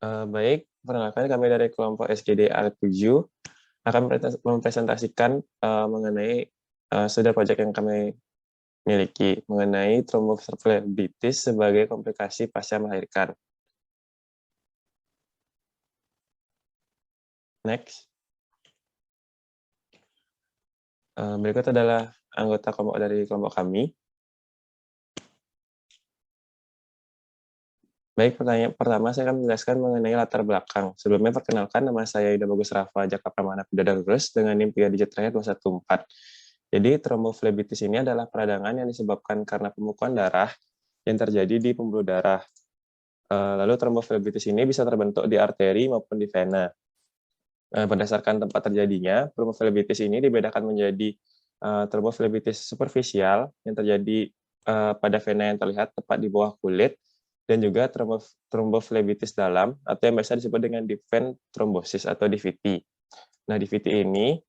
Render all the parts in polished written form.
Baik, perkenalkan kami dari kelompok SGD A7 akan mempresentasikan mengenai studi proyek yang kami miliki mengenai tromboflebitis sebagai komplikasi pasca melahirkan. Next. Berikut adalah anggota kelompok dari kelompok kami. Baik, pertanyaan pertama saya akan menjelaskan mengenai latar belakang. Sebelumnya perkenalkan, nama saya Yuda Bagus Rafa Jaka Pramana Pidadurus dengan NIM 3 digit terakhir 214. Jadi tromboflebitis ini adalah peradangan yang disebabkan karena pembekuan darah yang terjadi di pembuluh darah. Lalu tromboflebitis ini bisa terbentuk di arteri maupun di vena. Berdasarkan tempat terjadinya, tromboflebitis ini dibedakan menjadi tromboflebitis superficial yang terjadi pada vena yang terlihat tepat di bawah kulit, dan juga tromboflebitis dalam atau yang biasa disebut dengan deep vein thrombosis atau DVT. Nah, DVT ini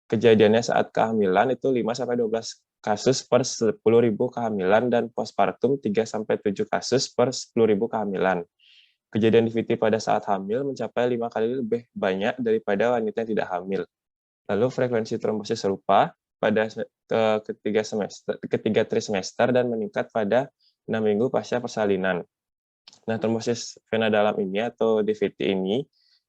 kejadiannya saat kehamilan itu 5-12 kasus per 10.000 kehamilan dan postpartum 3-7 kasus per 10.000 kehamilan. Kejadian DVT pada saat hamil mencapai 5 kali lebih banyak daripada wanita yang tidak hamil. Lalu frekuensi trombosis serupa pada ketiga trimester dan meningkat pada 6 minggu pasca persalinan. Nah, trombosis vena dalam ini atau DVT ini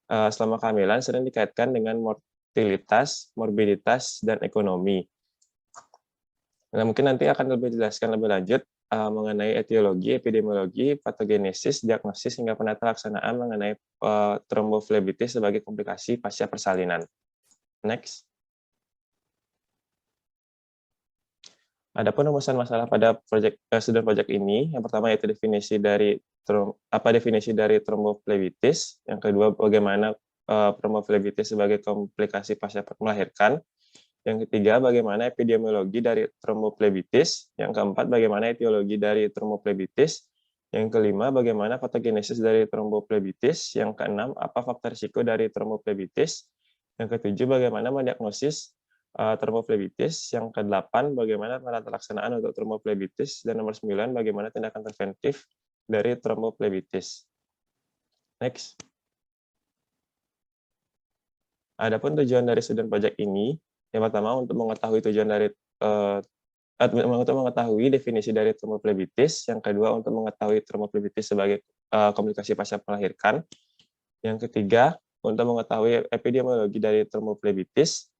selama kehamilan sering dikaitkan dengan mortalitas, morbiditas, dan ekonomi. Nah, mungkin nanti akan lebih dijelaskan lebih lanjut mengenai etiologi, epidemiologi, patogenesis, diagnosis, hingga penata laksanaan mengenai tromboflebitis sebagai komplikasi pasca persalinan. Next. Adapun rumusan masalah pada studi proyek ini, yang pertama yaitu definisi dari tromboflebitis, yang kedua bagaimana tromboflebitis sebagai komplikasi pasca melahirkan, yang ketiga bagaimana epidemiologi dari tromboflebitis, yang keempat bagaimana etiologi dari tromboflebitis, yang kelima bagaimana patogenesis dari tromboflebitis, yang keenam apa faktor risiko dari tromboflebitis, yang ketujuh bagaimana mendiagnosis tromboflebitis, yang ke-8 bagaimana penata laksanaan untuk tromboflebitis, dan nomor 9 bagaimana tindakan preventif dari tromboflebitis. Next. Adapun tujuan dari studi proyek ini, yang pertama untuk mengetahui tujuan dari untuk mengetahui definisi dari tromboflebitis, yang kedua untuk mengetahui tromboflebitis sebagai komplikasi pasca melahirkan, yang ketiga untuk mengetahui epidemiologi dari tromboflebitis,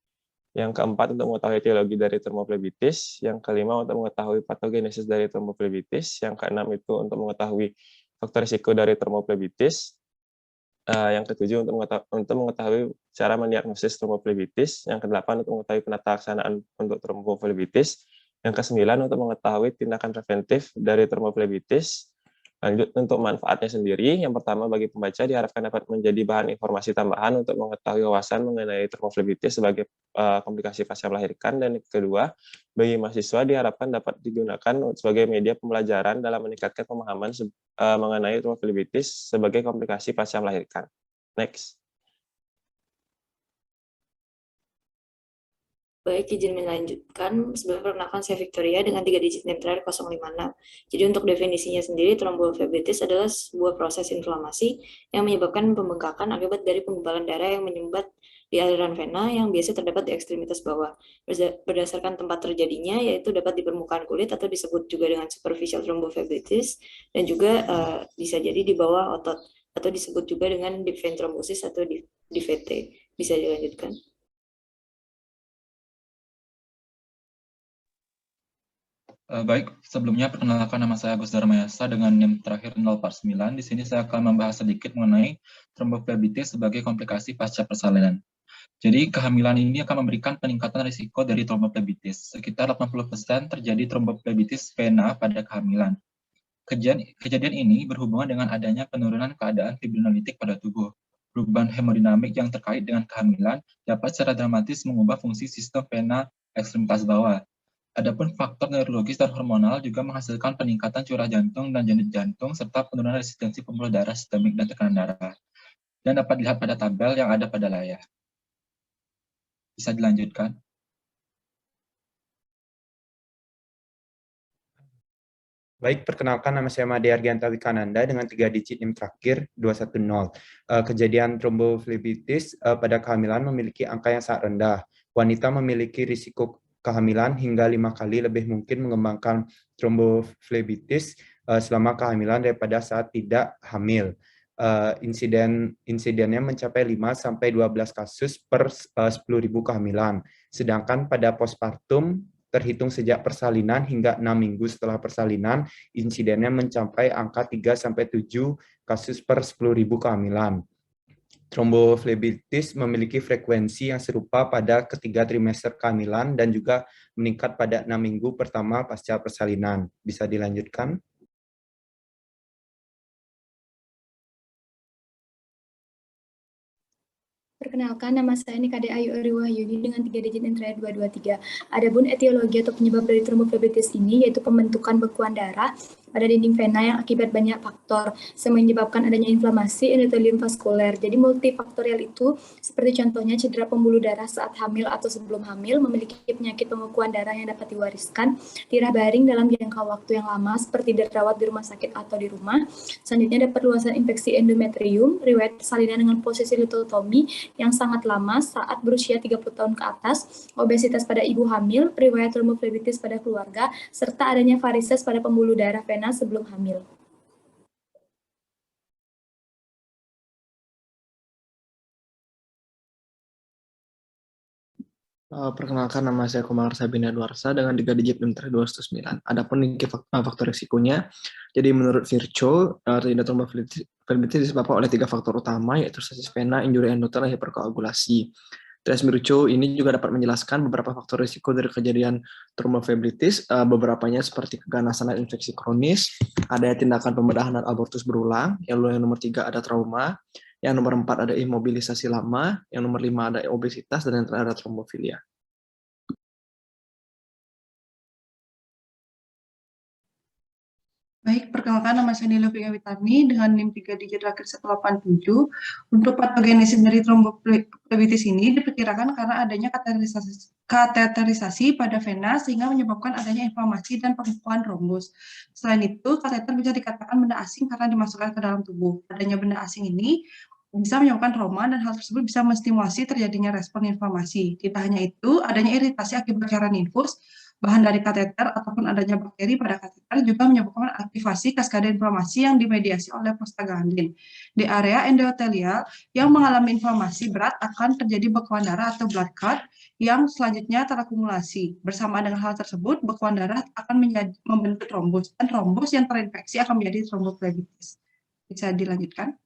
yang keempat untuk mengetahui etiologi dari tromboflebitis, yang kelima untuk mengetahui patogenesis dari tromboflebitis, yang keenam itu untuk mengetahui faktor risiko dari tromboflebitis, yang ketujuh untuk mengetahui cara mendiagnosis tromboflebitis, yang kedelapan untuk mengetahui penata laksanaan untuk tromboflebitis, yang kesembilan untuk mengetahui tindakan preventif dari tromboflebitis. Lanjut untuk manfaatnya sendiri, yang pertama bagi pembaca diharapkan dapat menjadi bahan informasi tambahan untuk mengetahui wawasan mengenai tromboflebitis sebagai komplikasi pasca melahirkan, dan kedua bagi mahasiswa diharapkan dapat digunakan sebagai media pembelajaran dalam meningkatkan pemahaman mengenai tromboflebitis sebagai komplikasi pasca melahirkan. Next. Baik, izin melanjutkan. Sebelum perkenalkan saya Victoria dengan 3 digit NIM terakhir 056. Jadi untuk definisinya sendiri, tromboflebitis adalah sebuah proses inflamasi yang menyebabkan pembengkakan akibat dari penggumpalan darah yang menyumbat di aliran vena yang biasa terdapat di ekstremitas bawah. Berdasarkan tempat terjadinya, yaitu dapat di permukaan kulit atau disebut juga dengan superficial tromboflebitis, dan juga bisa jadi di bawah otot, atau disebut juga dengan deep vein thrombosis atau DVT. Bisa dilanjutkan. Baik, sebelumnya perkenalkan nama saya Agus Darmayasa dengan NIM terakhir 049. Di sini saya akan membahas sedikit mengenai tromboflebitis sebagai komplikasi pasca persalinan. Jadi kehamilan ini akan memberikan peningkatan risiko dari tromboflebitis. Sekitar 80% terjadi tromboflebitis vena pada kehamilan. Kejadian ini berhubungan dengan adanya penurunan keadaan fibrinolitik pada tubuh. Perubahan hemodinamik yang terkait dengan kehamilan dapat secara dramatis mengubah fungsi sistem vena ekstremitas bawah. Adapun faktor neurologis dan hormonal juga menghasilkan peningkatan curah jantung dan denyut jantung serta penurunan resistensi pembuluh darah sistemik dan tekanan darah. Dan dapat dilihat pada tabel yang ada pada layar. Bisa dilanjutkan. Baik, perkenalkan nama saya Made Argianta Wikananda dengan 3 digit NIM terakhir 210. Kejadian tromboflebitis pada kehamilan memiliki angka yang sangat rendah. Wanita memiliki risiko kehamilan hingga 5 kali lebih mungkin mengembangkan tromboflebitis selama kehamilan daripada saat tidak hamil. Insidennya mencapai 5-12 kasus per 10.000 kehamilan. Sedangkan pada postpartum terhitung sejak persalinan hingga 6 minggu setelah persalinan, insidennya mencapai angka 3-7 kasus per 10.000 kehamilan. Tromboflebitis memiliki frekuensi yang serupa pada ketiga trimester kehamilan dan juga meningkat pada 6 minggu pertama pasca persalinan. Bisa dilanjutkan? Perkenalkan, nama saya Nikade Ayu Eri Wahyudi dengan 3 digit NIM terakhir 223. Adapun etiologi atau penyebab dari tromboflebitis ini yaitu pembentukan bekuan darah pada dinding vena yang akibat banyak faktor, menyebabkan adanya inflamasi endotelium vaskuler. Jadi multifaktorial itu seperti contohnya cedera pembuluh darah saat hamil atau sebelum hamil, memiliki penyakit pembekuan darah yang dapat diwariskan, tirah baring dalam jangka waktu yang lama seperti dirawat di rumah sakit atau di rumah. Selanjutnya ada perluasan infeksi endometrium, riwayat persalinan dengan posisi luteotomi yang sangat lama saat berusia 30 tahun ke atas, obesitas pada ibu hamil, riwayat tromboflebitis pada keluarga, serta adanya varises pada pembuluh darah vena sebelum hamil. Perkenalkan, nama saya Komar Sabina Dwarsa dengan 3 digit NIM terakhir 209. Adapun faktor risikonya, jadi menurut Virchow, tidak tromboflebitis disebabkan oleh 3 faktor utama, yaitu stasis vena, injuri endotel, dan hiperkoagulasi. Tes Virchow ini juga dapat menjelaskan beberapa faktor risiko dari kejadian tromboflebitis, beberapanya seperti keganasan dan infeksi kronis, ada tindakan pembedahan dan abortus berulang, yang nomor 3 ada trauma, yang nomor 4 ada imobilisasi lama, yang nomor 5 ada obesitas, dan yang terakhir ada trombofilia. Baik, perkenalkan nama saya Nilo Witarni dengan NIM 3 digit terakhir 187. Untuk patogenesis dari tromboflebitis ini diperkirakan karena adanya kateterisasi pada vena sehingga menyebabkan adanya inflamasi dan pembekuan trombus. Selain itu, kateter bisa dikatakan benda asing karena dimasukkan ke dalam tubuh. Adanya benda asing ini bisa menyebabkan trauma dan hal tersebut bisa menstimulasi terjadinya respon inflamasi. Tidak hanya itu, adanya iritasi akibat cairan infus, bahan dari kateter ataupun adanya bakteri pada kateter juga menyebabkan aktivasi kaskade inflamasi yang dimediasi oleh prostaglandin. Di area endotelial yang mengalami inflamasi berat akan terjadi bekuan darah atau blood clot yang selanjutnya terakumulasi. Bersama dengan hal tersebut, bekuan darah akan membentuk trombus, dan trombus yang terinfeksi akan menjadi tromboflebitis. Bisa dilanjutkan?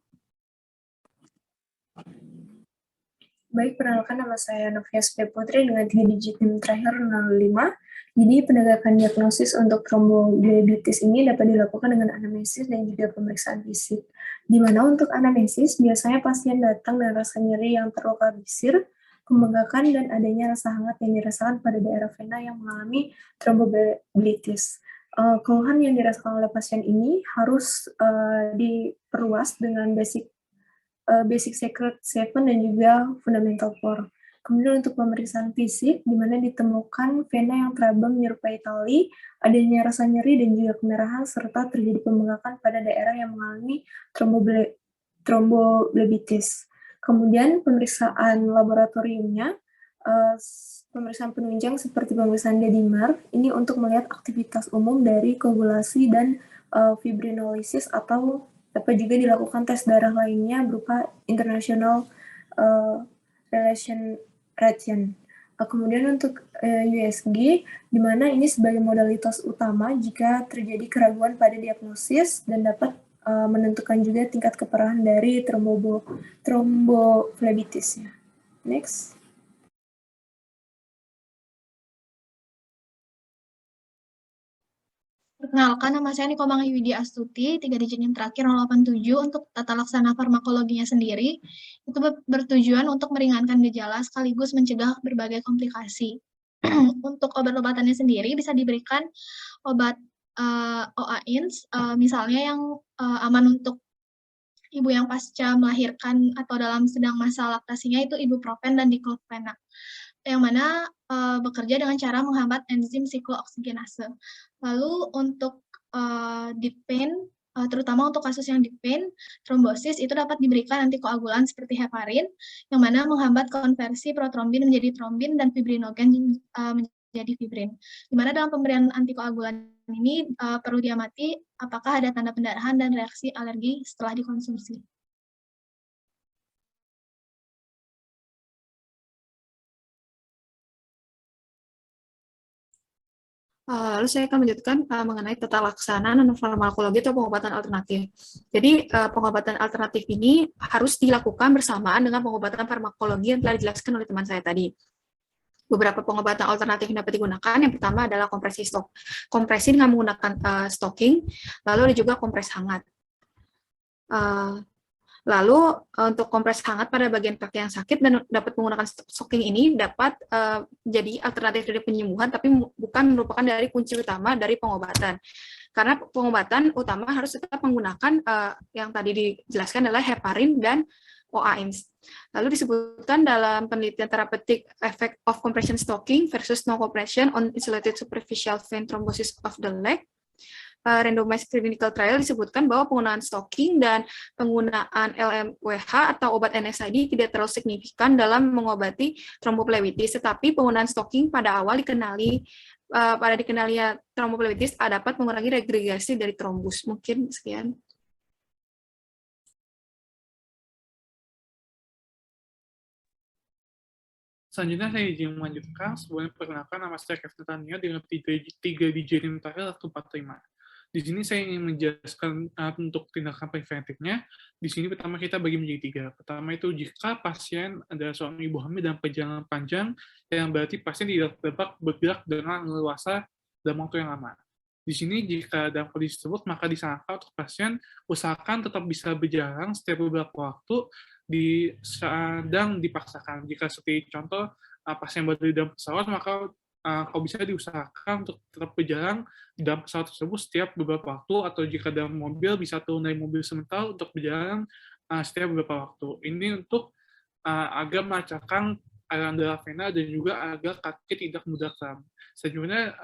Baik, perkenalkan nama saya Novia Sute Putri dengan 3 digit NIM terakhir 05. Jadi penegakan diagnosis untuk tromboflebitis ini dapat dilakukan dengan anamnesis dan juga pemeriksaan fisik. Di mana untuk anamnesis biasanya pasien datang dengan rasa nyeri yang terlokalisir, pembengkakan dan adanya rasa hangat yang dirasakan pada daerah vena yang mengalami tromboflebitis. Keluhan yang dirasakan oleh pasien ini harus diperluas dengan basic Secret 7 dan juga Fundamental 4. Kemudian untuk pemeriksaan fisik, di mana ditemukan vena yang terabang menyerupai tali, adanya rasa nyeri dan juga kemerahan, serta terjadi pembengkakan pada daerah yang mengalami tromboflebitis. Kemudian pemeriksaan laboratoriumnya, pemeriksaan penunjang seperti pemeriksaan Dedimer, ini untuk melihat aktivitas umum dari koagulasi dan fibrinolisis atau dapat juga dilakukan tes darah lainnya berupa international relation reaction. Kemudian untuk USG, di mana ini sebagai modalitas utama jika terjadi keraguan pada diagnosis dan dapat menentukan juga tingkat keparahan dari tromboflebitisnya. Next. Perkenalkan, nama saya Niko Manghi Widya Astuti, 3 digit NIM terakhir 087. Untuk tata laksana farmakologinya sendiri, itu bertujuan untuk meringankan gejala sekaligus mencegah berbagai komplikasi. Untuk obat-obatannya sendiri bisa diberikan obat OA-INS, misalnya yang aman untuk ibu yang pasca melahirkan atau dalam sedang masa laktasinya itu ibuprofen dan diklofenak, yang mana bekerja dengan cara menghambat enzim siklooksigenase. Lalu untuk di pain, terutama untuk kasus yang di pain, trombosis itu dapat diberikan antikoagulan seperti heparin, yang mana menghambat konversi protrombin menjadi trombin dan fibrinogen menjadi fibrin. Di mana dalam pemberian antikoagulan ini perlu diamati apakah ada tanda pendarahan dan reaksi alergi setelah dikonsumsi. Lalu saya akan melanjutkan mengenai tata laksana non-farmakologi atau pengobatan alternatif. Jadi pengobatan alternatif ini harus dilakukan bersamaan dengan pengobatan farmakologi yang telah dijelaskan oleh teman saya tadi. Beberapa pengobatan alternatif yang dapat digunakan, yang pertama adalah kompresi dengan menggunakan stocking, lalu ada juga kompres hangat. Lalu untuk kompres hangat pada bagian kaki yang sakit dan dapat menggunakan stocking ini dapat jadi alternatif dari penyembuhan, tapi bukan merupakan dari kunci utama dari pengobatan. Karena pengobatan utama harus tetap menggunakan yang tadi dijelaskan adalah heparin dan OAIMS. Lalu disebutkan dalam penelitian therapeutic effect of compression stocking versus no compression on isolated superficial vein thrombosis of the leg. Randomized clinical trial disebutkan bahwa penggunaan stocking dan penggunaan LMWH atau obat NSAID tidak terlalu signifikan dalam mengobati tromboflebitis, tetapi penggunaan stocking pada awal dikenalinya tromboflebitis dapat mengurangi regregasi dari trombus. Mungkin sekian. Selanjutnya saya izin melanjutkan. Sebelumnya perkenalkan, nama saya Kevin Tania dengan 3 digit NIM terakhir 145. Di sini saya ingin menjelaskan untuk tindakan preventifnya. Di sini pertama kita bagi menjadi 3. Pertama itu jika pasien adalah seorang ibu hamil dalam perjalanan panjang, yang berarti pasien tidak dapat bergerak dengan leluasa dalam waktu yang lama. Di sini jika dalam kondisi tersebut, maka disarankan untuk pasien usahakan tetap bisa berjalan setiap beberapa waktu sedang dipaksakan. Jika seperti contoh pasien berada di dalam pesawat, maka kalau bisa diusahakan untuk tetap berjalan di dalam pesawat tersebut setiap beberapa waktu, atau jika dalam mobil bisa turun dari mobil sebentar untuk berjalan setiap beberapa waktu. Ini untuk agar melancarkan aliran darah vena dan juga agar kaki tidak mudah kram. Sebenarnya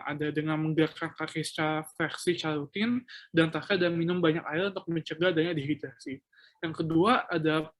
ada dengan menggerakkan kaki secara fleksi secara rutin, dan terakhir dan minum banyak air untuk mencegah adanya dehidrasi. Yang kedua ada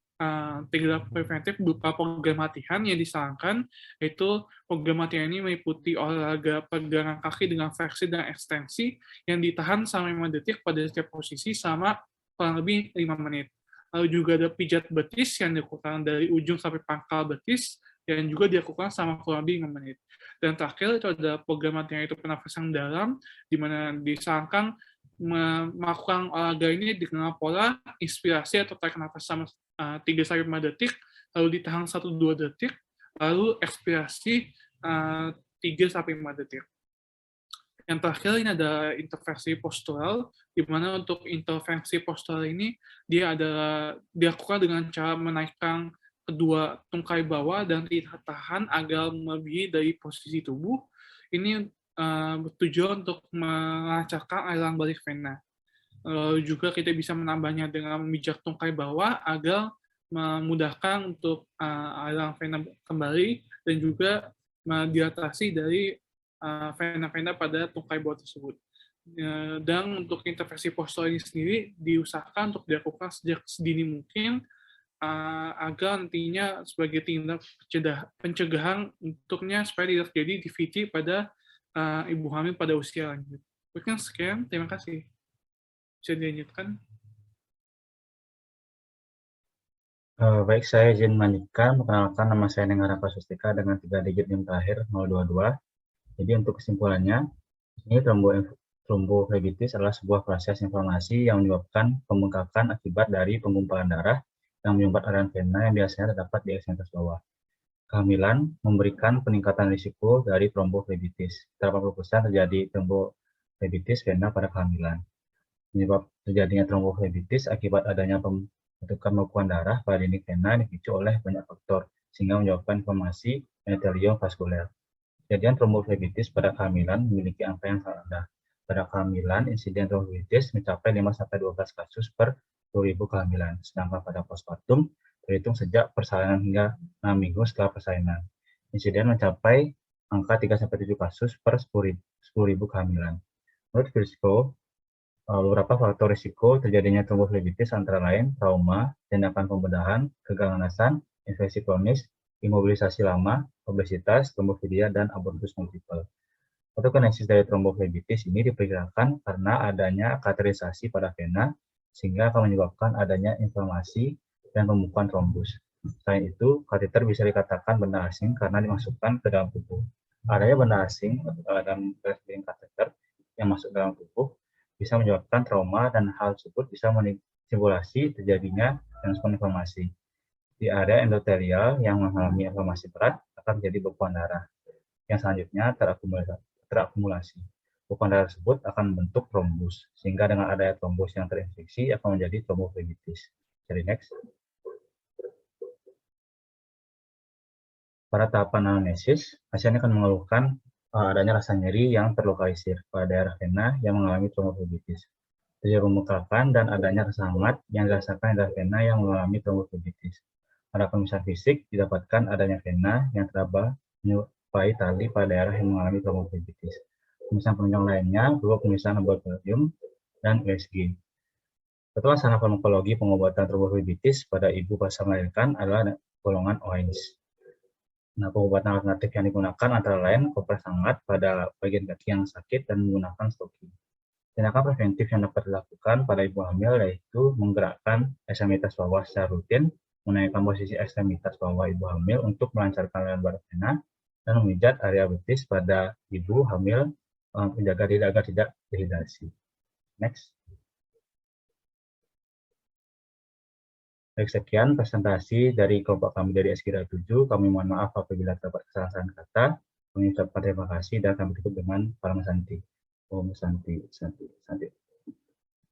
tindakan preventif berupa program latihan yang disarankan, yaitu program latihan ini meliputi olahraga pegangan kaki dengan fleksi dan ekstensi yang ditahan selama 5 detik pada setiap posisi selama kurang lebih 5 menit. Lalu juga ada pijat betis yang dilakukan dari ujung sampai pangkal betis yang juga dilakukan selama kurang lebih 5 menit. Dan terakhir itu ada program latihan itu pernafasan dalam, di mana disarankan melakukan olahraga ini dengan pola inspirasi atau tarik nafas sama 3-5 detik, lalu ditahan 1-2 detik, lalu ekspirasi 3-5 detik. Yang terakhir ini ada intervensi postural, di mana untuk intervensi postural ini dia dilakukan dengan cara menaikkan kedua tungkai bawah dan ditahan agar melebihi dari posisi tubuh. Ini bertujuan untuk melancarkan aliran balik vena. Juga kita bisa menambahnya dengan memijak tungkai bawah agar memudahkan untuk aliran vena kembali dan juga mendilatasi dari vena-vena pada tungkai bawah tersebut. Dan untuk intervensi postural ini sendiri diusahakan untuk dilakukan sejak sedini mungkin agar nantinya sebagai tindak pencegahan untuknya supaya tidak terjadi DVT pada ibu hamil pada usia lanjut. Mungkin sekian, terima kasih. Bisa dilanjutkan. Baik, saya izin melanjutkan. Perkenalkan, nama saya Nenggara Prasustika dengan 3 digit NIM terakhir 022. Jadi untuk kesimpulannya, ini tromboflebitis adalah sebuah proses inflamasi yang menyebabkan pembengkakan akibat dari penggumpalan darah yang menyumbat aliran vena yang biasanya terdapat di eksentrikus bawah. Kehamilan memberikan peningkatan risiko dari tromboflebitis. 80% terjadi tromboflebitis vena pada kehamilan. Penyebab terjadinya tromboflebitis akibat adanya pembentukan bekuan darah pada dinding vena dipicu oleh banyak faktor, sehingga menyebabkan inflamasi endotelium vaskuler. Kejadian tromboflebitis pada kehamilan memiliki angka yang sangat rendah. Pada kehamilan, insiden tromboflebitis mencapai 5-12 kasus per 10.000 kehamilan, sedangkan pada postpartum terhitung sejak persalinan hingga 6 minggu setelah persalinan. Insiden mencapai angka 3-7 kasus per 10.000 kehamilan. Menurut Virchow, beberapa faktor risiko terjadinya tromboflebitis antara lain trauma, tindakan pembedahan, keganasan, infeksi kronis, imobilisasi lama, obesitas, trombofilia, dan abortus multiple. Patogenesis dari tromboflebitis ini diperkirakan karena adanya kateterisasi pada vena, sehingga akan menyebabkan adanya inflamasi dan pembukaan trombus. Selain itu, kateter bisa dikatakan benda asing karena dimasukkan ke dalam tubuh. Adanya benda asing dalam kateter yang masuk dalam tubuh bisa menyebabkan trauma, dan hal tersebut bisa menstimulasi terjadinya respon inflamasi. Di area endotelial yang mengalami inflamasi berat akan menjadi bekuan darah. Yang selanjutnya terakumulasi. Bekuan darah tersebut akan membentuk trombus, sehingga dengan adanya trombus yang terinfeksi akan menjadi tromboflebitis. Jadi next. Pada tahapan anamnesis, pasien akan mengeluhkan adanya rasa nyeri yang terlokalisir pada daerah vena yang mengalami tromboflebitis. Terjadi pembengkakan dan adanya rasa hangat yang dirasakan daerah vena yang mengalami tromboflebitis. Pada pemeriksaan fisik didapatkan adanya vena yang teraba menyerupai tali pada daerah yang mengalami tromboflebitis. Pemeriksaan penunjang lainnya berupa pemeriksaan laboratorium dan USG. Setelah sarana farmakologi pengobatan tromboflebitis pada ibu pasca melahirkan adalah golongan orange. Nah, pengobatan alternatif yang digunakan antara lain kompres hangat pada bagian kaki yang sakit dan menggunakan stocking. Tindakan preventif yang dapat dilakukan pada ibu hamil yaitu menggerakkan ekstremitas bawah secara rutin, menaikkan posisi ekstremitas bawah ibu hamil untuk melancarkan lebar vena, dan memijat area betis pada ibu hamil menjaga diri agar tidak dehidrasi. Next. Baik, sekian presentasi dari kelompok kami dari SKIRA 7. Kami mohon maaf apabila terdapat kesalahan kata. Kami ucapkan terima kasih dan kami tutup dengan Param Santi. Om Santi, Santi, Santi.